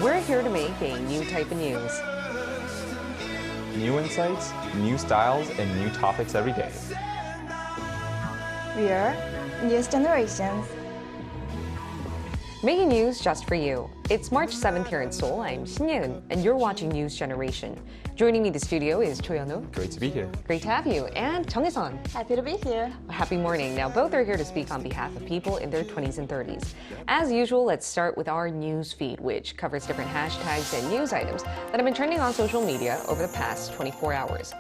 We're here to make a new type of news. New insights, new styles, and new topics every day. We are News Generations. Making news just for you. It's March 7th here in Seoul. I'm Shin-Yeun, and you're watching News Generation. Joining me in the studio is Cho-Yeon-woo. Great to be here. Great to have you. And Jung-Hae-sun. Happy to be here. Happy morning. Now, both are here to speak on behalf of people in their 20s and 30s. As usual, let's start with our news feed, which covers different hashtags and news items that have been trending on social media over the past 24 hours.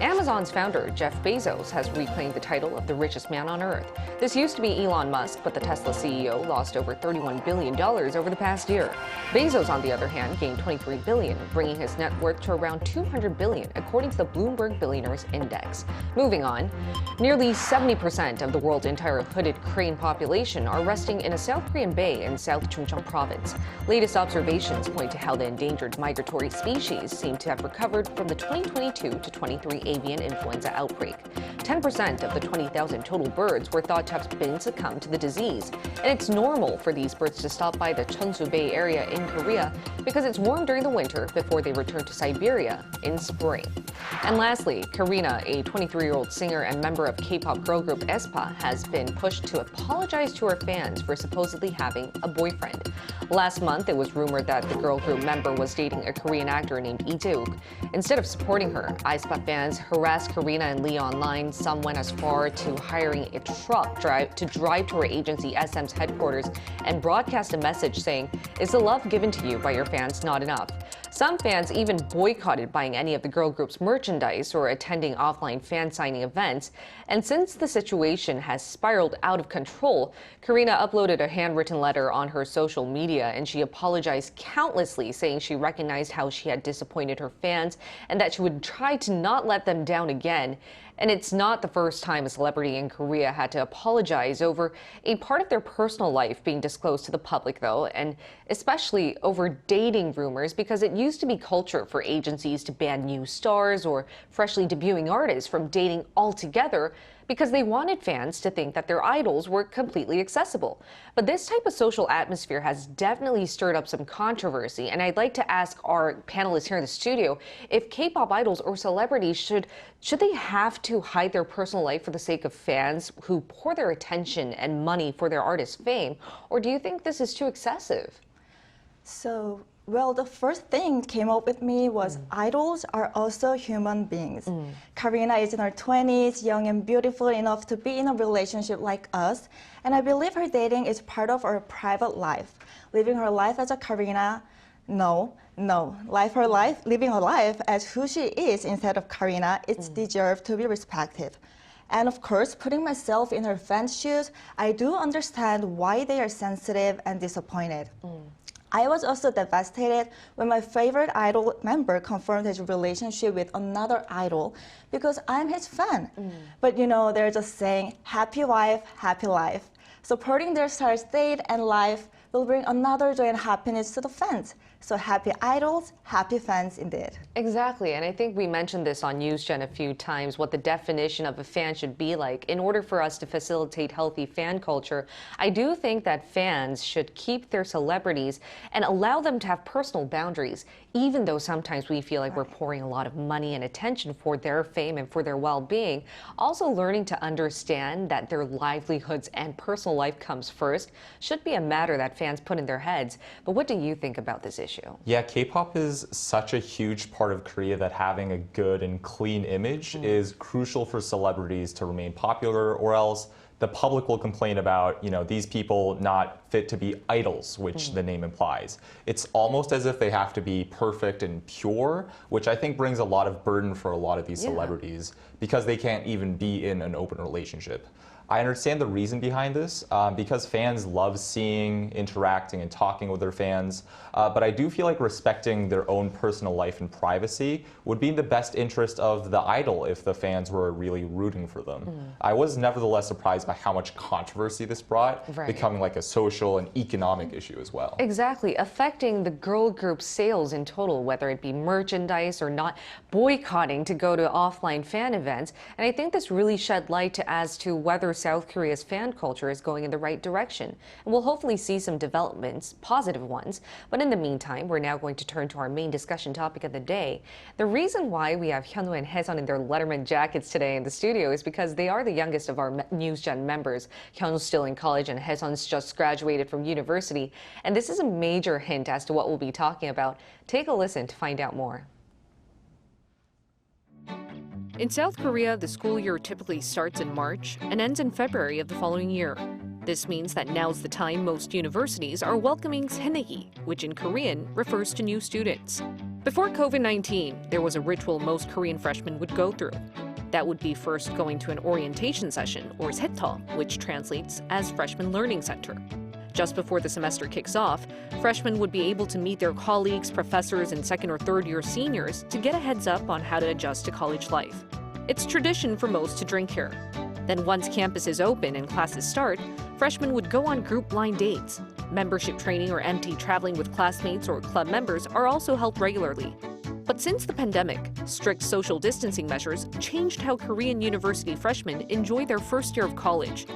Amazon's founder, Jeff Bezos, has reclaimed the title of the richest man on Earth. This used to be Elon Musk, but the Tesla CEO lost over $31 billion over the past year. Bezos, on the other hand, gained $23 billion, bringing his net worth to around $200 billion, according to the Bloomberg Billionaires Index. Moving on, nearly 70% of the world's entire hooded crane population are resting in a South Korean bay in South Chungcheong province. Latest observations point to how the endangered migratory species seem to have recovered from the 2022 to 23 avian influenza outbreak. 10% of the 20,000 total birds were thought to have been succumbed to the disease. And it's normal for these birds to stop by the Cheonsu Bay area in Korea because it's warm during the winter before they return to Siberia in spring. And lastly, Karina, a 23-year-old singer and member of K-pop girl group aespa, has been pushed to apologize to her fans for supposedly having a boyfriend. Last month, it was rumored that the girl group member was dating a Korean actor named Lee Jae-wook. Instead of supporting her, aespa fans harassed Karina and Lee online. Some went as far to hiring a truck to drive to her agency SM's headquarters and broadcast a message saying, "Is the love given to you by your fans not enough?" Some fans even boycotted buying any of the girl group's merchandise or attending offline fan signing events. And since the situation has spiraled out of control, Karina uploaded a handwritten letter on her social media and she apologized countlessly, saying she recognized how she had disappointed her fans and that she would try to not let them down again. And it's not the first time a celebrity in Korea had to apologize over a part of their personal life being disclosed to the public, though, and especially over dating rumors, because it used to be culture for agencies to ban new stars or freshly debuting artists from dating altogether because they wanted fans to think that their idols were completely accessible. But this type of social atmosphere has definitely stirred up some controversy, and I'd like to ask our panelists here in the studio if K-pop idols or celebrities should they have to hide their personal life for the sake of fans who pour their attention and money for their artist's fame, or do you think this is too excessive? Well, the first thing came up with me was idols are also human beings. Karina is in her 20s, young and beautiful enough to be in a relationship like us, and I believe her dating is part of her private life. Living her life as a Karina, living her life as who she is instead of Karina, it's deserved to be respected. And of course, putting myself in her fans' shoes, I do understand why they are sensitive and disappointed. I was also devastated when my favorite idol member confirmed his relationship with another idol because I'm his fan. But you know, they're just saying, happy wife, happy life. Supporting their star's date and life will bring another joy and happiness to the fans. So happy idols, happy fans indeed. Exactly, and I think we mentioned this on NewsGen a few times, what the definition of a fan should be like. In order for us to facilitate healthy fan culture, I do think that fans should keep their celebrities and allow them to have personal boundaries, even though sometimes we feel like we're pouring a lot of money and attention for their fame and for their well-being. Also learning to understand that their livelihoods and personal life comes first should be a matter that fans put in their heads. But what do you think about this issue? Yeah, K-pop is such a huge part of Korea that having a good and clean image is crucial for celebrities to remain popular, or else the public will complain about, these people not fit to be idols, which the name implies. It's almost as if they have to be perfect and pure, which I think brings a lot of burden for a lot of these celebrities because they can't even be in an open relationship. I understand the reason behind this because fans love seeing, interacting, and talking with their fans. But I do feel like respecting their own personal life and privacy would be in the best interest of the idol if the fans were really rooting for them. I was nevertheless surprised by how much controversy this brought, becoming like a social and economic issue as well. Exactly, affecting the girl group sales in total, whether it be merchandise or not boycotting to go to offline fan events. And I think this really shed light as to whether South Korea's fan culture is going in the right direction, and we'll hopefully see some developments, positive ones. But in the meantime, we're now going to turn to our main discussion topic of the day. The reason why we have Hyunwoo and Haesun in their Letterman jackets today in the studio is because they are the youngest of our NewsGen members. Hyunwoo's still in college and Haesun's just graduated from university, and this is a major hint as to what we'll be talking about. Take a listen to find out more. In South Korea, the school year typically starts in March and ends in February of the following year. This means that now's the time most universities are welcoming 새내기, which in Korean refers to new students. Before COVID-19, there was a ritual most Korean freshmen would go through. That would be first going to an orientation session, or 세터, which translates as Freshman Learning Center. Just before the semester kicks off, freshmen would be able to meet their colleagues, professors, and second or third year seniors to get a heads up on how to adjust to college life. It's tradition for most to drink here. Then once campus is open and classes start, freshmen would go on group blind dates. Membership training or MT traveling with classmates or club members are also held regularly. But since the pandemic, strict social distancing measures changed how Korean university freshmen enjoy their first year of college.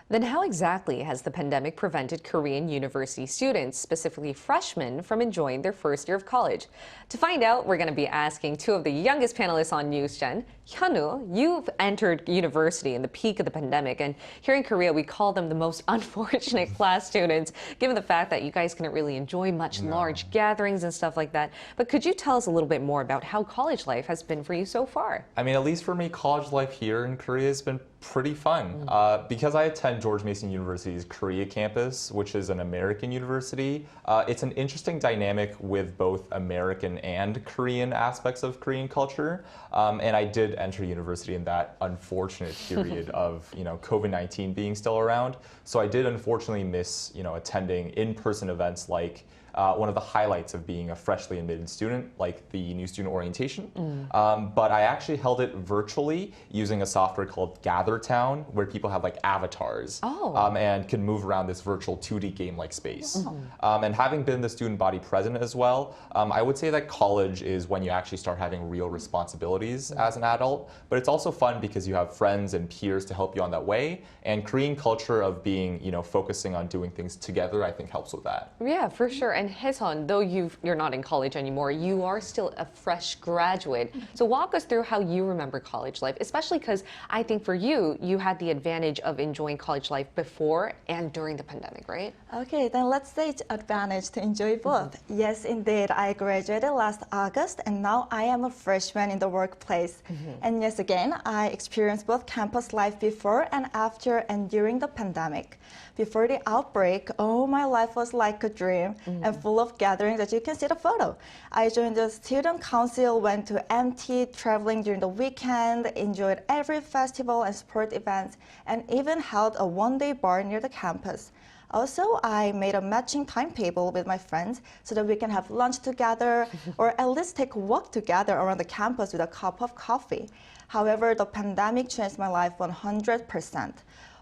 Then how exactly has the pandemic prevented Korean university students, specifically freshmen, from enjoying their first year of college? To find out, we're going to be asking two of the youngest panelists on NewsGen. Hyunwoo, you've entered university in the peak of the pandemic, and here in Korea, we call them the most unfortunate class students, given the fact that you guys couldn't really enjoy much large gatherings and stuff like that. But could you tell us a little bit more about how college life has been for you so far? I mean, at least for me, college life here in Korea has been pretty fun. Because I attend George Mason University's Korea campus, which is an American university, it's an interesting dynamic with both American and Korean aspects of Korean culture. And I did enter university in that unfortunate period of COVID-19 being still around. So I did unfortunately miss attending in-person events like one of the highlights of being a freshly admitted student, like the new student orientation. But I actually held it virtually using a software called GatherTown, where people have like avatars and can move around this virtual 2D game-like space. And having been the student body president as well, I would say that college is when you actually start having real responsibilities as an adult. But it's also fun because you have friends and peers to help you on that way. And Korean culture of being, focusing on doing things together, I think helps with that. Yeah, for sure. And Haesun, though you're not in college anymore, you are still a fresh graduate. So walk us through how you remember college life, especially because I think for you, you had the advantage of enjoying college life before and during the pandemic, right? Okay, then let's say it's advantage to enjoy both. Yes, indeed, I graduated last August, and now I am a freshman in the workplace. And yes, again, I experienced both campus life before and after and during the pandemic. Before the outbreak, my life was like a dream and full of gatherings, as you can see the photo. I joined the student council, went to MT, traveling during the weekend, enjoyed every festival and sport events, and even held a one-day bar near the campus. Also, I made a matching timetable with my friends so that we can have lunch together or at least take a walk together around the campus with a cup of coffee. However, the pandemic changed my life 100%.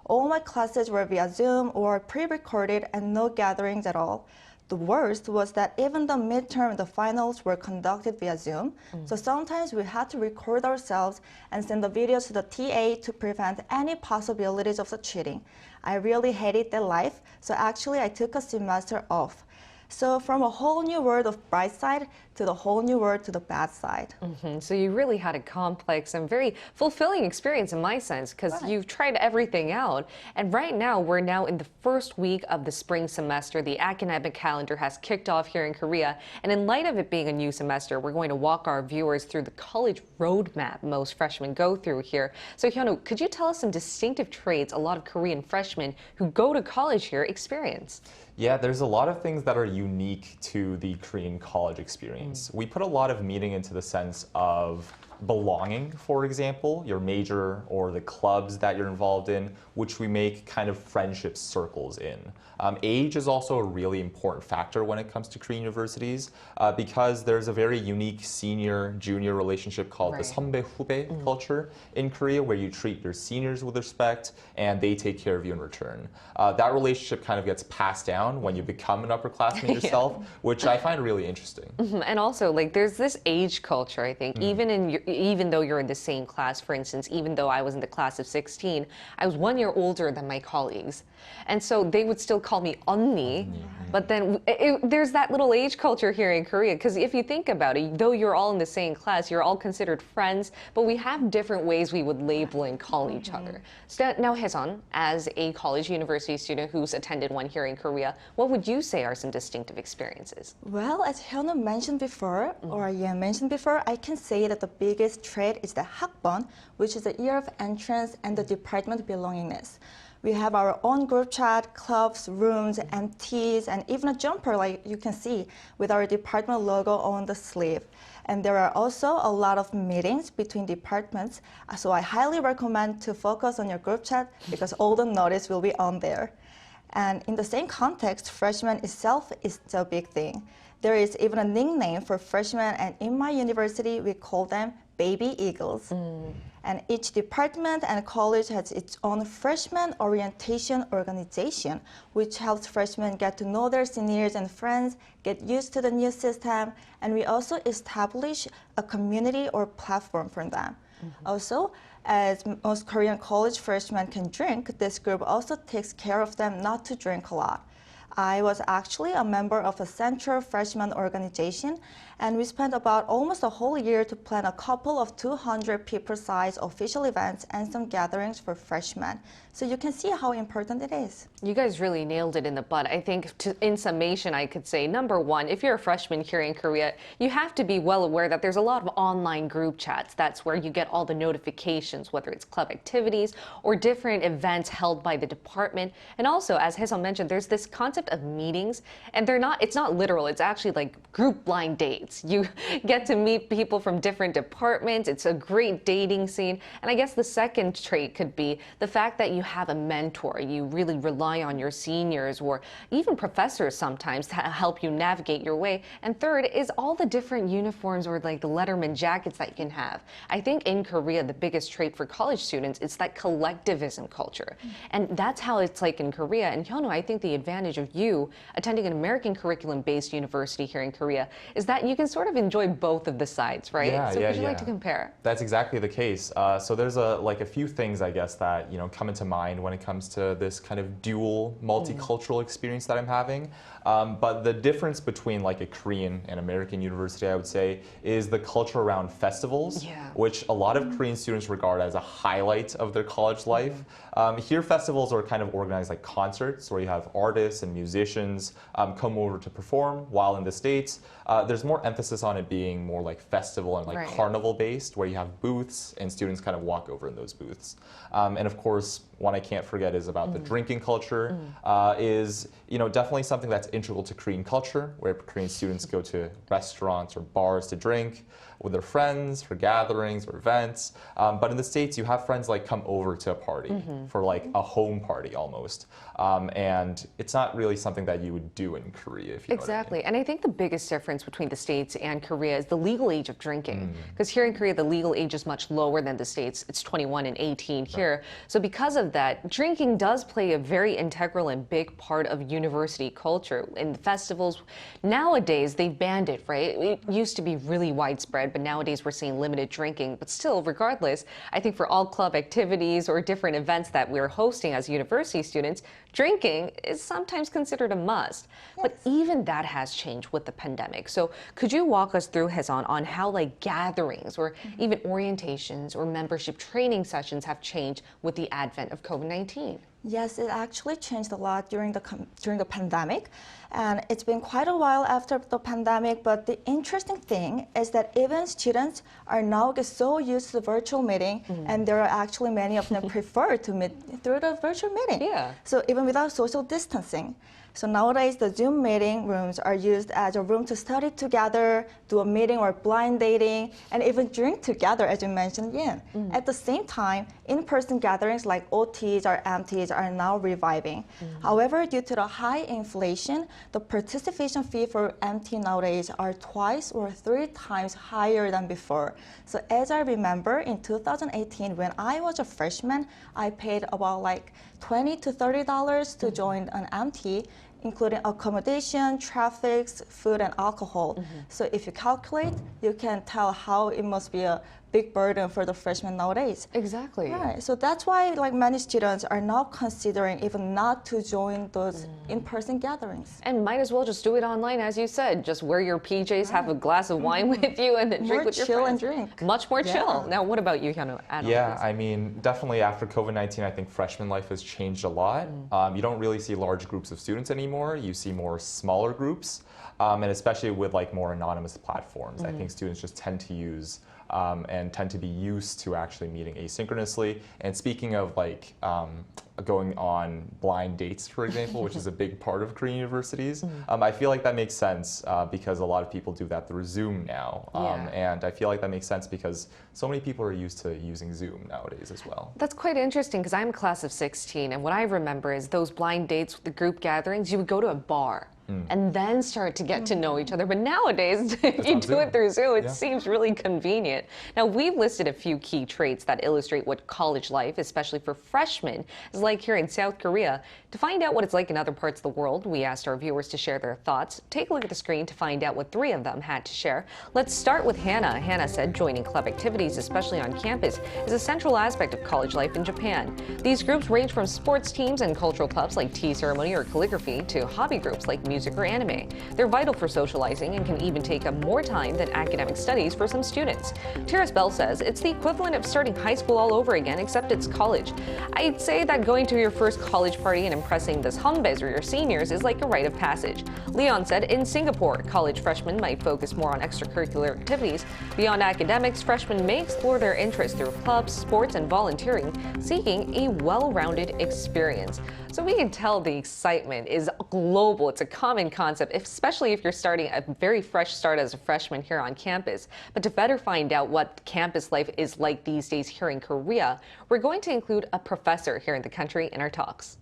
All my classes were via Zoom or pre-recorded and no gatherings at all. The worst was that even the midterm and the finals were conducted via Zoom. So sometimes we had to record ourselves and send the videos to the TA to prevent any possibilities of the cheating. I really hated that life, so actually I took a semester off. So from a whole new world of bright side to the whole new world to the bad side. So you really had a complex and very fulfilling experience in my sense, because you've tried everything out. And right now, we're now in the first week of the spring semester. The academic calendar has kicked off here in Korea. And in light of it being a new semester, we're going to walk our viewers through the college roadmap most freshmen go through here. So Hyunwoo, could you tell us some distinctive traits a lot of Korean freshmen who go to college here experience? Yeah, there's a lot of things that are unique to the Korean college experience. We put a lot of meaning into the sense of belonging, for example, your major or the clubs that you're involved in, which we make kind of friendship circles in. Age is also a really important factor when it comes to Korean universities because there's a very unique senior-junior relationship called the 선배-후배 culture in Korea, where you treat your seniors with respect and they take care of you in return. That relationship kind of gets passed down when you become an upperclassman yourself, which I find really interesting. And also, like, there's this age culture, I think, even in even though you're in the same class. For instance, even though I was in the class of 16, I was 1 year older than my colleagues. And so they would still call me 언니, but then there's that little age culture here in Korea, because if you think about it, though you're all in the same class, you're all considered friends, but we have different ways we would label and call each other. So now, Haesun, as a college university student who's attended one here in Korea, what would you say are some distinctive experiences? Well, as Hyunwoo mentioned before, or Yen mentioned before, I can say that the biggest trait is the 학번, which is the year of entrance and the department belongingness. We have our own group chat, clubs, rooms, MTs, and even a jumper, like you can see, with our department logo on the sleeve. And there are also a lot of meetings between departments, so I highly recommend to focus on your group chat because all the notice will be on there. And in the same context, freshman itself is a big thing. There is even a nickname for freshmen, and in my university, we call them baby eagles. And each department and college has its own freshman orientation organization, which helps freshmen get to know their seniors and friends, get used to the new system, and we also establish a community or platform for them. Also, as most Korean college freshmen can drink, this group also takes care of them not to drink a lot. I was actually a member of a central freshman organization, and we spent about almost a whole year to plan a couple of 200 people-sized official events and some gatherings for freshmen. So you can see how important it is. You guys really nailed it in the bud. I think in summation, I could say, number one, if you're a freshman here in Korea, you have to be well aware that there's a lot of online group chats. That's where you get all the notifications, whether it's club activities or different events held by the department. And also, as Haesun mentioned, there's this concept of meetings, and it's not literal. It's actually like group blind dates. You get to meet people from different departments. It's a great dating scene. And I guess the second trait could be the fact that you have a mentor. You really rely on your seniors or even professors sometimes to help you navigate your way. And third is all the different uniforms or like the Letterman jackets that you can have. I think in Korea, the biggest trait for college students is that collectivism culture. And that's how it's like in Korea. And Hyunwoo, I think the advantage of you attending an American curriculum-based university here in Korea is that you can sort of enjoy both of the sides, right? So would you like to compare? That's exactly the case. So there's a few things, I guess, that come into mind when it comes to this kind of dual multicultural experience that I'm having. But the difference between like a Korean and American university, I would say, is the culture around festivals, which a lot of Korean students regard as a highlight of their college life. Here, festivals are kind of organized like concerts where you have artists and musicians come over to perform, while in the States, there's more emphasis on it being more like festival and like carnival based, where you have booths and students kind of walk over in those booths. And of course, one I can't forget is about the drinking culture. Is definitely something that's integral to Korean culture, where Korean students go to restaurants or bars to drink with their friends for gatherings or events. But in the States, you have friends like come over to a party for like a home party almost. And it's not really something that you would do in Korea, if you know what I mean. And I think the biggest difference between the States and Korea is the legal age of drinking. Because here in Korea, the legal age is much lower than the States. It's 21 and 18 here. So because of that, drinking does play a very integral and big part of university culture. In the festivals, nowadays, they've banned it, right? It used to be really widespread, but nowadays we're seeing limited drinking. But still, regardless, I think for all club activities or different events that we're hosting as university students, drinking is sometimes considered a must. But even that has changed with the pandemic. So could you walk us through, Haesun, on how like gatherings or even orientations or membership training sessions have changed with the advent of COVID-19? Yes, it actually changed a lot during the pandemic, and it's been quite a while after the pandemic. But the interesting thing is that even students are now so used to the virtual meeting, and there are actually many of them prefer to meet through the virtual meeting. So even without social distancing. So nowadays, the Zoom meeting rooms are used as a room to study together, do a meeting or blind dating, and even drink together, as you mentioned, Yin. At the same time, in-person gatherings like OTs or MTs are now reviving. However, due to the high inflation, the participation fee for MT nowadays are 2 or 3 times higher than before. So as I remember, in 2018, when I was a freshman, I paid about like $20 to $30 to join an MT, including accommodation, traffic, food, and alcohol. So if you calculate, you can tell how it must be a big burden for the freshmen nowadays. Exactly. Right. So that's why like many students are now considering even not to join those in-person gatherings. And might as well just do it online, as you said. Just wear your PJs, have a glass of wine with you, and then drink with your chill friends. and drink. Much more chill. Now, what about you, Hyunwoo? Yeah, I mean, definitely after COVID-19, I think freshman life has changed a lot. You don't really see large groups of students anymore. You see more smaller groups, and especially with like more anonymous platforms. I think students just tend to use and tend to be used to actually meeting asynchronously. And speaking of like going on blind dates, for example, which is a big part of Korean universities, I feel like that makes sense because a lot of people do that through Zoom now. And I feel like that makes sense because so many people are used to using Zoom nowadays as well. That's quite interesting because I'm a class of 16, and what I remember is those blind dates, the group gatherings, you would go to a bar. And then start to get to know each other. But nowadays, if you do it through Zoom, it seems really convenient. Now, we've listed a few key traits that illustrate what college life, especially for freshmen, is like here in South Korea. To find out what it's like in other parts of the world, we asked our viewers to share their thoughts. Take a look at the screen to find out what 3 of them had to share. Let's start with Hannah. Hannah said joining club activities, especially on campus, is a central aspect of college life in Japan. These groups range from sports teams and cultural clubs like tea ceremony or calligraphy to hobby groups like music or anime. They're vital for socializing and can even take up more time than academic studies for some students. Terrace Bell says it's the equivalent of starting high school all over again, except it's college. I'd say that going to your first college party and impressing the Hanbes or your seniors is like a rite of passage. Leon said in Singapore, college freshmen might focus more on extracurricular activities. Beyond academics, freshmen may explore their interests through clubs, sports, and volunteering, seeking a well-rounded experience. So we can tell the excitement is global. It's a common concept, especially if you're starting a very fresh start as a freshman here on campus. But to better find out what campus life is like these days here in Korea, we're going to include a professor here in the country in our talks.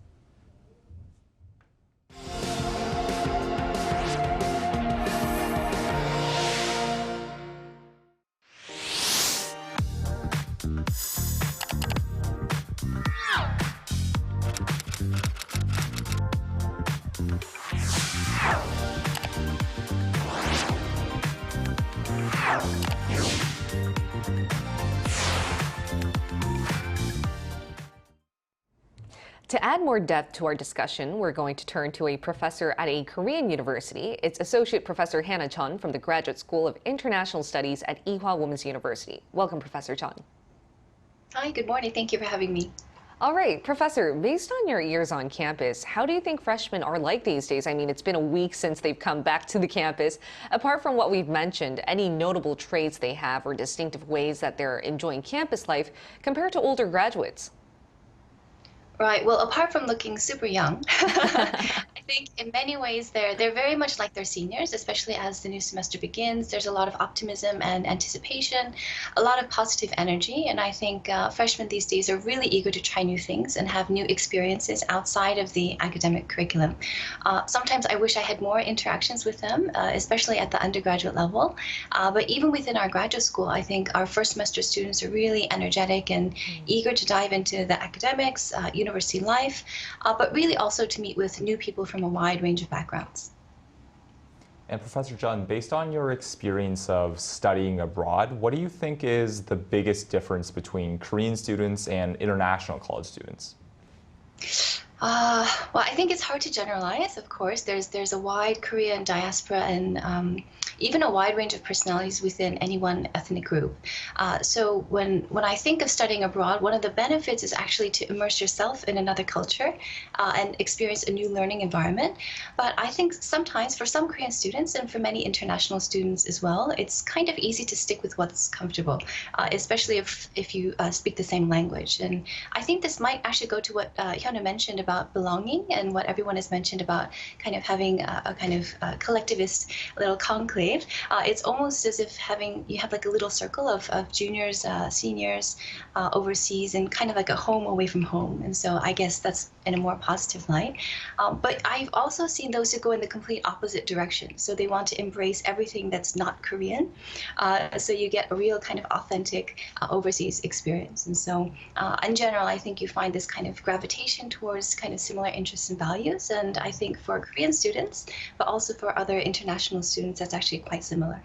To add more depth to our discussion, we're going to turn to a professor at a Korean university. It's Associate Professor Hannah Chun from the Graduate School of International Studies at Ewha Women's University. Welcome, Professor Chun. Hi, good morning. Thank you for having me. All right, Professor, based on your years on campus, how do you think freshmen are like these days? I mean, it's been a week since they've come back to the campus. Apart from what we've mentioned, any notable traits they have or distinctive ways that they're enjoying campus life compared to older graduates? Right. Well, apart from looking super young, I think in many ways they're very much like their seniors, especially as the new semester begins. There's a lot of optimism and anticipation, a lot of positive energy, and I think freshmen these days are really eager to try new things and have new experiences outside of the academic curriculum. Sometimes I wish I had more interactions with them, especially at the undergraduate level. But even within our graduate school, I think our first semester students are really energetic and eager to dive into the academics, university life, but really also to meet with new people from a wide range of backgrounds. And Professor Chun, based on your experience of studying abroad, what do you think is the biggest difference between Korean students and international college students? Well, I think it's hard to generalize, of course. There's a wide Korean diaspora and even a wide range of personalities within any one ethnic group. So when I think of studying abroad, one of the benefits is actually to immerse yourself in another culture and experience a new learning environment. But I think sometimes for some Korean students and for many international students as well, it's kind of easy to stick with what's comfortable, especially if you speak the same language. And I think this might actually go to what Hyunwoo mentioned about belonging and what everyone has mentioned about kind of having a kind of collectivist little conclave. It's almost as if you have like a little circle of juniors, seniors overseas and kind of like a home away from home. And so I guess that's in a more positive light. But I've also seen those who go in the complete opposite direction. So they want to embrace everything that's not Korean. So you get a real kind of authentic overseas experience. And so in general, I think you find this kind of gravitation towards kind of similar interests and values. And I think for Korean students, but also for other international students, that's actually quite similar.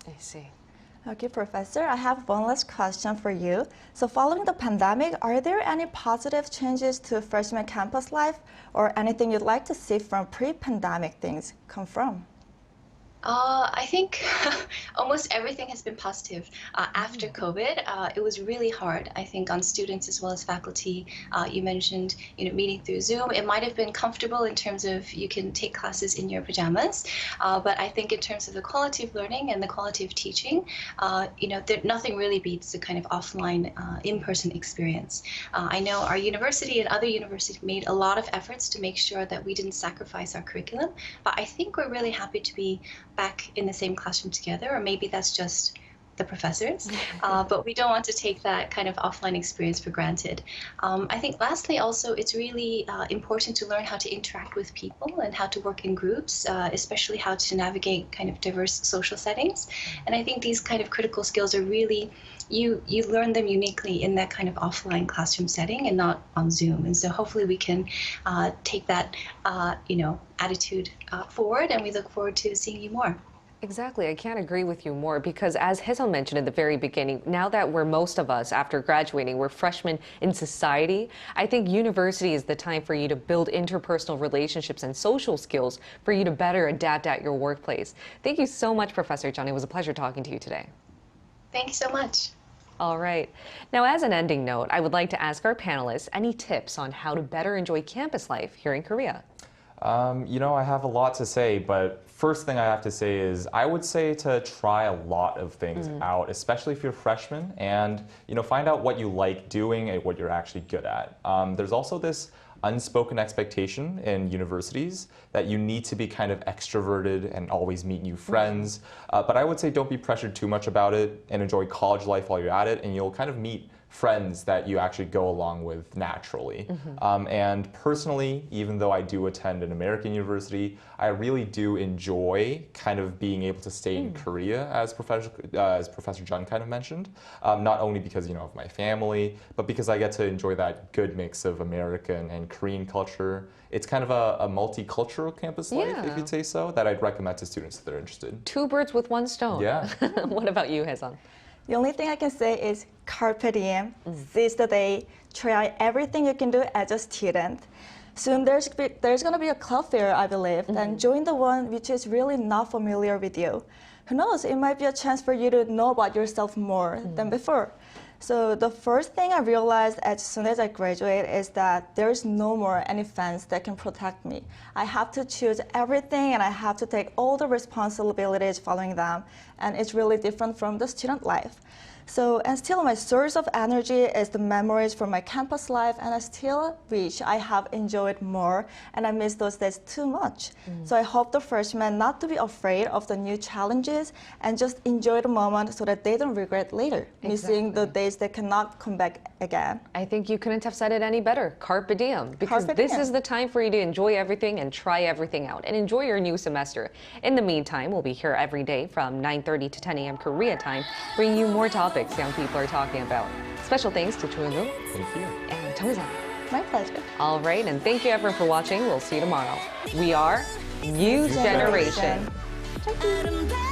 I see. Okay, Professor, I have one last question for you. So following the pandemic, are there any positive changes to freshman campus life or anything you'd like to see from pre-pandemic things come from? I think almost everything has been positive after COVID. It was really hard, I think, on students as well as faculty. You mentioned, meeting through Zoom. It might have been comfortable in terms of you can take classes in your pajamas, but I think in terms of the quality of learning and the quality of teaching, nothing really beats the kind of offline, in-person experience. I know our university and other universities made a lot of efforts to make sure that we didn't sacrifice our curriculum, but I think we're really happy to be back in the same classroom together, or maybe that's just the professors, but we don't want to take that kind of offline experience for granted. I think lastly also it's really important to learn how to interact with people and how to work in groups, especially how to navigate kind of diverse social settings. And I think these kind of critical skills are really, you learn them uniquely in that kind of offline classroom setting and not on Zoom. And so hopefully we can take that attitude forward, and we look forward to seeing you more. Exactly. I can't agree with you more because as Haesung mentioned at the very beginning, now that most of us, after graduating, we're freshmen in society, I think university is the time for you to build interpersonal relationships and social skills for you to better adapt at your workplace. Thank you so much, Professor Chun. It was a pleasure talking to you today. Thank you so much. All right. Now, as an ending note, I would like to ask our panelists any tips on how to better enjoy campus life here in Korea. I have a lot to say, but first thing I have to say is I would say to try a lot of things out, especially if you're a freshman, and find out what you like doing and what you're actually good at. There's also this unspoken expectation in universities that you need to be kind of extroverted and always meet new friends. But I would say don't be pressured too much about it and enjoy college life while you're at it, and you'll kind of meet friends that you actually go along with naturally. And personally, even though I do attend an American university, I really do enjoy kind of being able to stay in Korea, as Professor Chun kind of mentioned, not only because of my family, but because I get to enjoy that good mix of American and Korean culture. It's kind of a multicultural campus life, if you'd say so, that I'd recommend to students if they're interested. Two birds with one stone. Yeah. What about you, Haesung? The only thing I can say is carpe diem, seize the day, try everything you can do as a student. Soon there's going to be a club fair, I believe, and join the one which is really not familiar with you. Who knows, it might be a chance for you to know about yourself more than before. So the first thing I realized as soon as I graduated is that there's no more any fence that can protect me. I have to choose everything and I have to take all the responsibilities following them, and it's really different from the student life. So, and still my source of energy is the memories from my campus life, and I still wish I have enjoyed more, and I miss those days too much. So I hope the freshmen not to be afraid of the new challenges and just enjoy the moment so that they don't regret later, missing the days that cannot come back again. I think you couldn't have said it any better. Carpe diem. Because this is the time for you to enjoy everything and try everything out and enjoy your new semester. In the meantime, we'll be here every day from 9:30 to 10 a.m. Korea time, bringing you more topics young people are talking about. Special thanks to Chun Thank you. and Jung-san. My pleasure. All right, and thank you everyone for watching. We'll see you tomorrow. We are New Generation. Generation.